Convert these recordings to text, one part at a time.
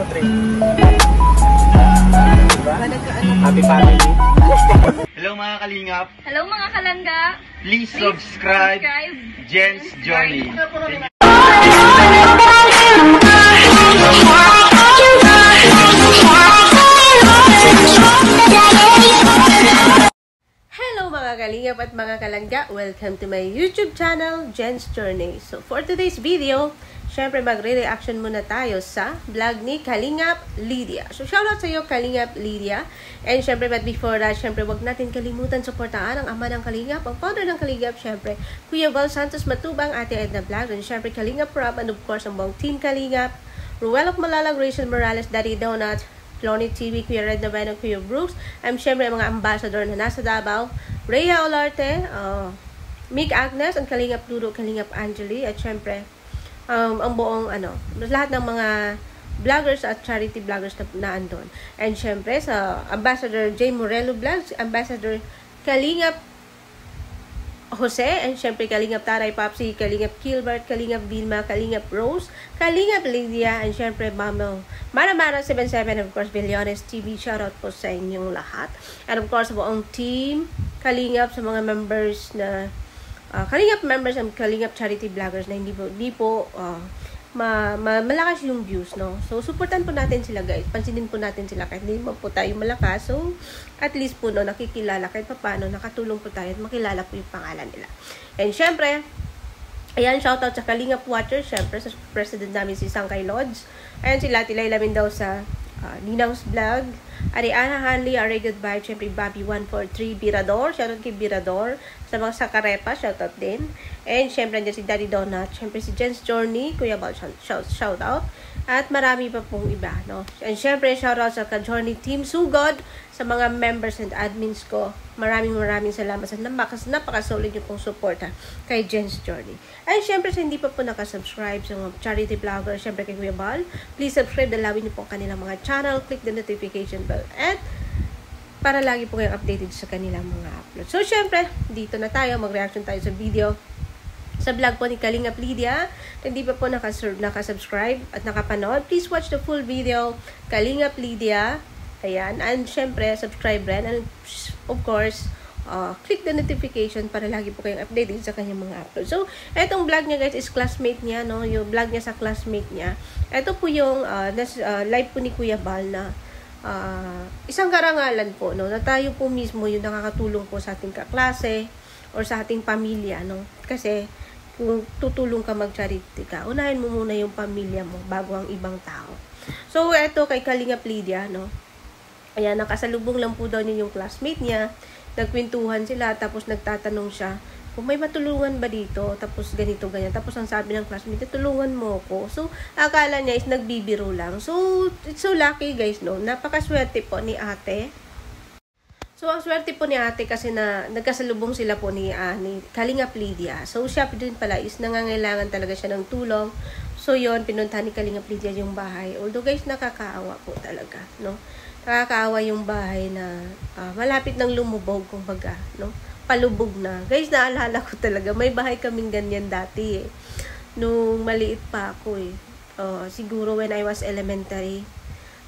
3. Diba? Happy family. Hello mga kalingap. Hello mga kalangga. Please subscribe Jen's Journey. Hello mga kalingap at mga kalangga. Welcome to my YouTube channel, Jen's Journey. So for today's video, syempre magre-reaction muna tayo sa vlog ni Kalingap Lydia. So shoutout sa iyo Kalingap Lydia. And syempre but before that, syempre wag natin kalimutan suportahan ang ama ng Kalingap, ang founder ng Kalingap, syempre Kuya Val Santos Matubang, Ate Edna Vlog, and syempre Kalingap Rob, and of course ang buong team Kalingap, Ruel of Malalag, Rachel Morales, Daddy Donut, Cloney TV, Kuya Red Naveno, Kuya Brooks, I'm syempre mga ambassador na nasa Davao, Rhea Olarte, Mick Agnes, ang Kalingap Ludo, Kalingap Angeli, at syempre ang buong lahat ng mga vloggers at charity vloggers na andon. And syempre sa Ambassador J. Morello Vlogs, Ambassador Kalingap Jose, and syempre Kalingap Taray Popsi, Kalingap Gilbert, Kalingap Vilma, Kalingap Rose, Kalingap Lydia, and syempre Mama Mara 77, and of course Billones TV. Shoutout po sa inyong lahat. And of course buong team Kalingap, sa mga members na Kalingap members and Kalingap charity vloggers na hindi po malakas yung views, no? So, supportan po natin sila, guys. Pansinin po natin sila kahit hindi po tayo malakas. So, at least po, no, nakikilala kahit paano, nakatulong po tayo at makilala po yung pangalan nila. And syempre, ayan, shoutout sa Kalingap Watcher, syempre sa president namin si Sangkay Lodge. Ayan sila, Tilay Lamin daw sa Ninang's Vlog, Ariana Hanley, Arated Vibe, syempre Bobby 143, Birador, shoutout kay Birador, sa mga Sakarepa, shoutout din, and syempre dyan si Daddy Donut, syempre si Jen's Journey, Kuya Bal, shoutout, at marami pa pong iba, no? And syempre shoutout sa Ka-Journey Team Sugod, sa mga members and admins ko, maraming salamat sa napaka-solid yung pong suporta kay Jen's Journey. And syempre sa hindi pa po nakasubscribe sa mga charity vlogger, syempre kay Kuya Bal, please subscribe, dalawin niyo po kanilang mga channel, click the notification bell, at para lagi po kayong updated sa kanilang mga upload. So syempre, dito na tayo, mag-reaction tayo sa video sa vlog po ni Kalingap Lydia. Hindi pa po nakasubscribe at nakapanood, please watch the full video, Kalingap Lydia. Ayan, and syempre, subscribe rin, and of course, click the notification para lagi po kayong updated sa kanyang mga upload. So, etong vlog niya, guys, is classmate niya, no? Yung vlog niya sa classmate niya. Ito po yung live po ni Kuya Bal na isang karangalan po, no? Na tayo po mismo yung nakakatulong po sa ating kaklase or sa ating pamilya, no? Kasi, kung tutulong ka mag-charity ka, unahin mo muna yung pamilya mo bago ang ibang tao. So, eto kay Kalingap Lydia, no? Ayan, nakasalubong lang po daw niya yung classmate niya. Nagkwentuhan sila, tapos nagtatanong siya kung may matulungan ba dito, tapos ganito, ganyan. Tapos ang sabi ng classmate, tulungan mo ko. So, akala niya is nagbibiro lang. So, it's so lucky, guys, no? Napakaswerte po ni ate. So, ang swerte po ni ate kasi na nagkasalubong sila po ni Kalingap Lydia. So, siya din pala is nangangailangan talaga siya ng tulong. So, yon pinuntahan ni Kalingap Lydia yung bahay. Although, guys, nakakaawa po talaga, no? Nakakaawa yung bahay na malapit ng lumubog, kumbaga, no? Palubog na. Guys, naalala ko talaga, may bahay kaming ganyan dati, eh. Nung maliit pa ako, eh. Siguro when I was elementary,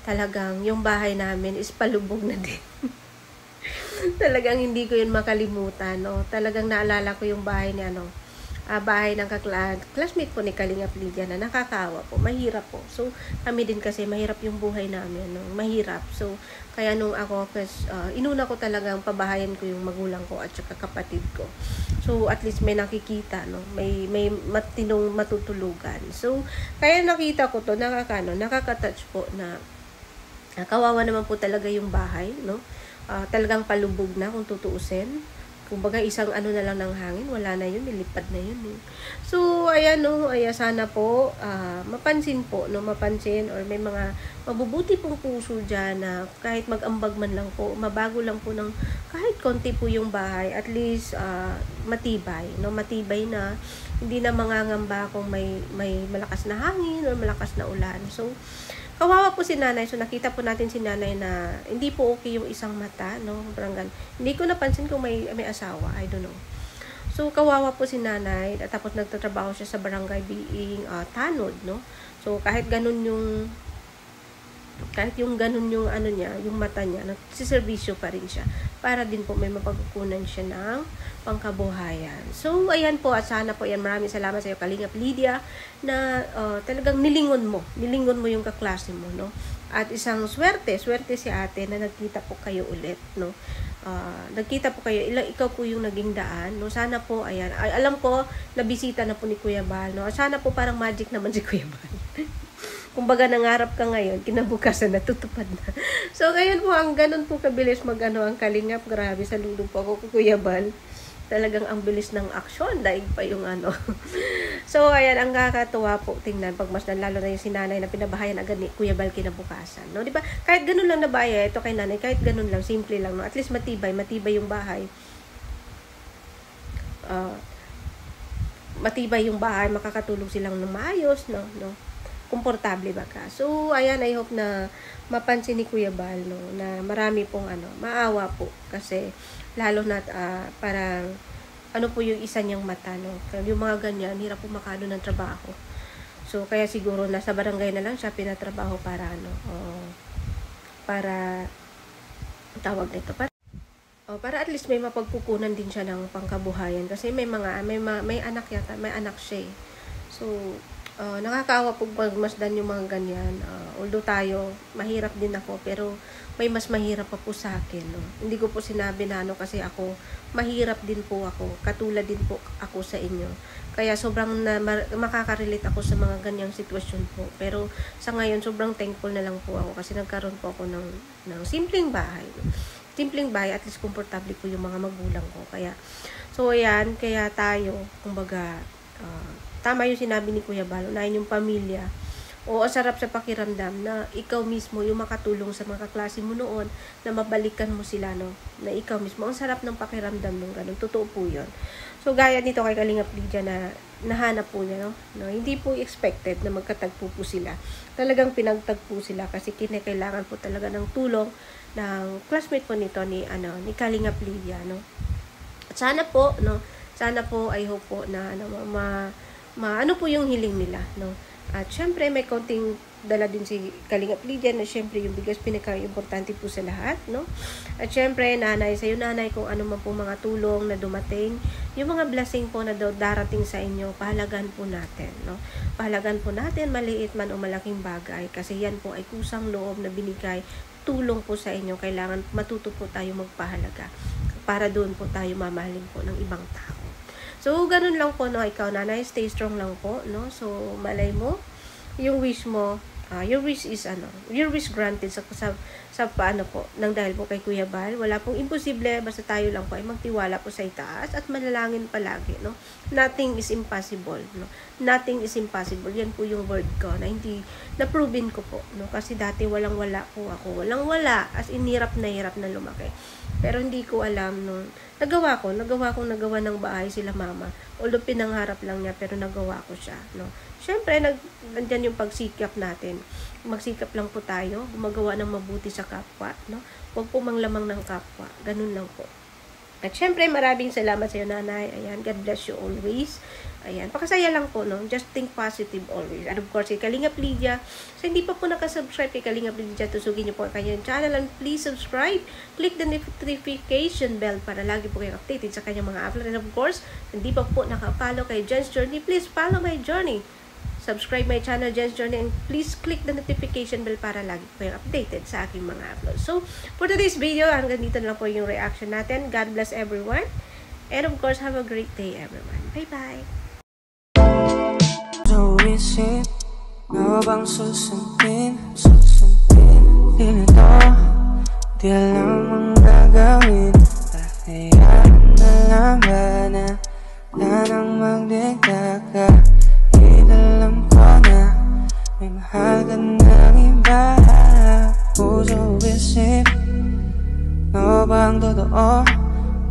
talagang yung bahay namin is palubog na din. Talagang hindi ko yun makalimutan, no? Talagang naalala ko yung bahay ni bahay ng classmate po ni Kalingap Lydia na nakakaawa po, mahirap po. So, kami din kasi mahirap yung buhay namin, no? Mahirap. So, kaya nung ako, inuna ko talagang pabahayan ko yung magulang ko at saka kapatid ko. So, at least may nakikita, no? May matinong matutulugan. So, kaya nakita ko to, nakaka-touch po na kawawa naman po talaga yung bahay, no? Talagang palubog na kung tutuusin. Kumbaga isang na lang ng hangin, wala na yun, nilipad na yun, eh. So, ayan, no, sana po, mapansin po, no, mapansin, or may mga mabubuti pong puso dyan na kahit mag-ambag man lang po, mabago lang po ng kahit konti po yung bahay, at least, matibay, no, matibay na, hindi na mangangamba kung may malakas na hangin, or malakas na ulan. So, kawawa po si nanay. So, nakita po natin si nanay na hindi po okay yung isang mata, no? Parang hindi ko napansin kung may asawa. I don't know. So, kawawa po si nanay. At tapos, nagtatrabaho siya sa barangay being tanod, no? So, kahit ganun yung Kahit yung ganun yung ano niya, yung mata niya, nagsiservisyo pa rin siya. Para din po may mapagkukunan siya ng pangkabuhayan. So, ayan po, at sana po yan. Maraming salamat sa iyo, Kalingap Lydia, na talagang nilingon mo yung kaklase mo, no? At isang swerte si ate na nagkita po kayo ulit, no? Nagkita po kayo, ikaw po yung naging daan, no? Sana po, ayan, alam ko, nabisita na po ni Kuya Bal, no? Sana po parang magic naman si Kuya Bal. Kumbaga nangarap ka ngayon, kinabukasan natutupad na. So, ngayon po, ang ganun po kabilis ang Kalingap. Grabe, saludo po ako kay Kuya Bal. Talagang ang bilis ng aksyon, daig pa yung ano. So, ayan, ang kakatuwa po, tingnan, pagmasdan, lalo na yung sinanay na pinabahayan agad ni Kuya Bal kinabukasan. No? Diba? Kahit ganun lang nabaya, ito kay nanay, kahit ganun lang, simple lang, no? At least matibay yung bahay. Matibay yung bahay, makakatulog silang ng maayos, no? Komportable ba ka? So, ayan, I hope na mapansin ni Kuya Bal, no, na marami pong maawa po. Kasi, lalo na parang, po yung isa niyang mata, no? Yung mga ganyan, hirap po makano ng trabaho. So, kaya siguro nasa barangay na lang siya pinatrabaho para, para, tawag nito, para at least may mapagkukunan din siya ng pangkabuhayan. Kasi may anak yata, may anak siya eh. So, nakakaawa po pagmasdan yung mga ganyan. Although tayo, mahirap din ako, pero may mas mahirap pa po sa akin. No? Hindi ko po sinabi na kasi ako, mahirap din po ako. Katulad din po ako sa inyo. Kaya sobrang makaka-relate ako sa mga ganyang sitwasyon po. Pero sa ngayon, sobrang thankful na lang po ako kasi nagkaroon po ako ng simpleng bahay. Simpleng bahay, at least komportable po yung mga magulang ko. Kaya, so ayan, kaya tayo, kumbaga, tama yung sinabi ni Kuya Bal, unahin yung pamilya. O ang sarap sa pakiramdam na ikaw mismo yung makatulong sa mga kaklase mo noon na mabalikan mo sila, no? Na ikaw mismo. Ang sarap ng pakiramdam nung ganun. Totoo po yun. So, gaya nito kay Kalingap Lydia na nahanap po niya, no? Hindi po expected na magkatagpo po sila. Talagang pinagtagpo sila kasi kinakailangan po talaga ng tulong ng classmate po nito ni Kalingap Lydia, no? At sana po, no? Sana po, I hope po na ano po yung hiling nila, no? At syempre, may konting dala din si Kalingap Lydia na syempre yung bigas pinaka-importante po sa lahat, no? At syempre, nanay, sa'yo nanay, kung ano man po mga tulong na dumating, yung mga blessing po na darating sa inyo, pahalagan po natin, no? Pahalagan po natin, maliit man o malaking bagay, kasi yan po ay kusang loob na binigay, tulong po sa inyo, kailangan matuto po tayo magpahalaga, para doon po tayo mamahalin po ng ibang tao. So, ganun lang po, no? Ikaw, nanay, stay strong lang po, no? So, malay mo, yung wish mo, your wish is, your wish granted sa paano po, nang dahil po kay Kuya Bal. Wala pong imposible, basta tayo lang po ay magtiwala po sa itaas at manalangin palagi, no? Nothing is impossible, no? Nothing is impossible. Yan po yung word ko, na na-proven ko po, no? Kasi dati walang-wala po ako. Walang-wala, as in hirap na lumaki. Pero hindi ko alam nung nagawa ng bahay sila mama. Although pinangarap lang niya, pero nagawa ko siya, no? Syempre, nandyan yung pagsikap natin. Magsikap lang po tayo, gumagawa ng mabuti sa kapwa, no? Huwag po manglamang ng kapwa. Ganun lang po. At syempre, maraming salamat sa iyo, nanay. Ayan, God bless you always. Ayan, pakasaya lang po, no? Just think positive always. And of course, kay Kalingap Lydia, so hindi pa po nakasubscribe kay Kalingap Lydia, tusugin niyo po ang kanyang channel and please subscribe. Click the notification bell para lagi po kayong updated sa kanyang mga upload. And of course, hindi pa po nakapollow kay Jen's Journey, please follow my journey. Subscribe my channel, Jen's Journey, and please click the notification bell para lagi po kayong updated sa aking mga uploads. So, for today's video, hanggang dito lang po yung reaction natin. God bless everyone. And of course, have a great day, everyone. Bye-bye! Isip mo bang susundin Ganito, di alam ang gagawin Kahayaan na lang ba na nang magdikta ka Alam ko na may mahal ka ng iba Puso isip mo bang totoo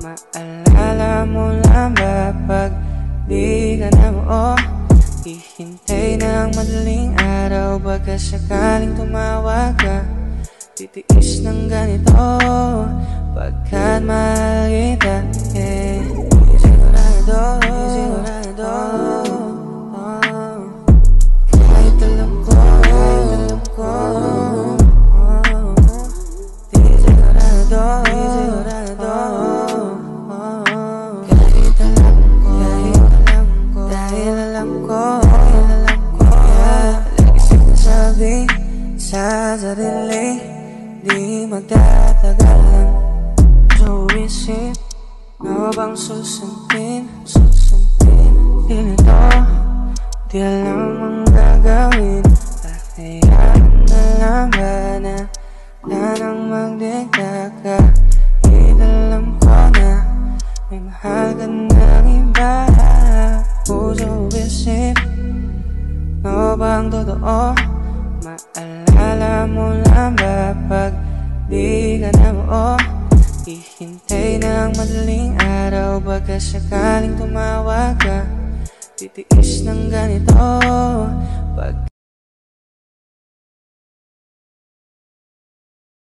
Maalala mo lang ba pag di ka na buo Hihintay ng madaling araw Baka sakaling tumawag ka Titiis ng ganito Pagkat mahal kita Sigurado Kahit alam ko sa sarili, di magtatagalan. So isip, ano bang susundin? Ganito, di alam ang gagawin. Hayaan na lang ba na wala nang magdagdag ka? Alam ko na may mahal ka ng iba. Puso isip, ano bang totoo? Maalala mo lang ba pag di ka na buo? Hihintay ng madaling araw, baka sakaling tumawag ka. Titiis ng ganito, pag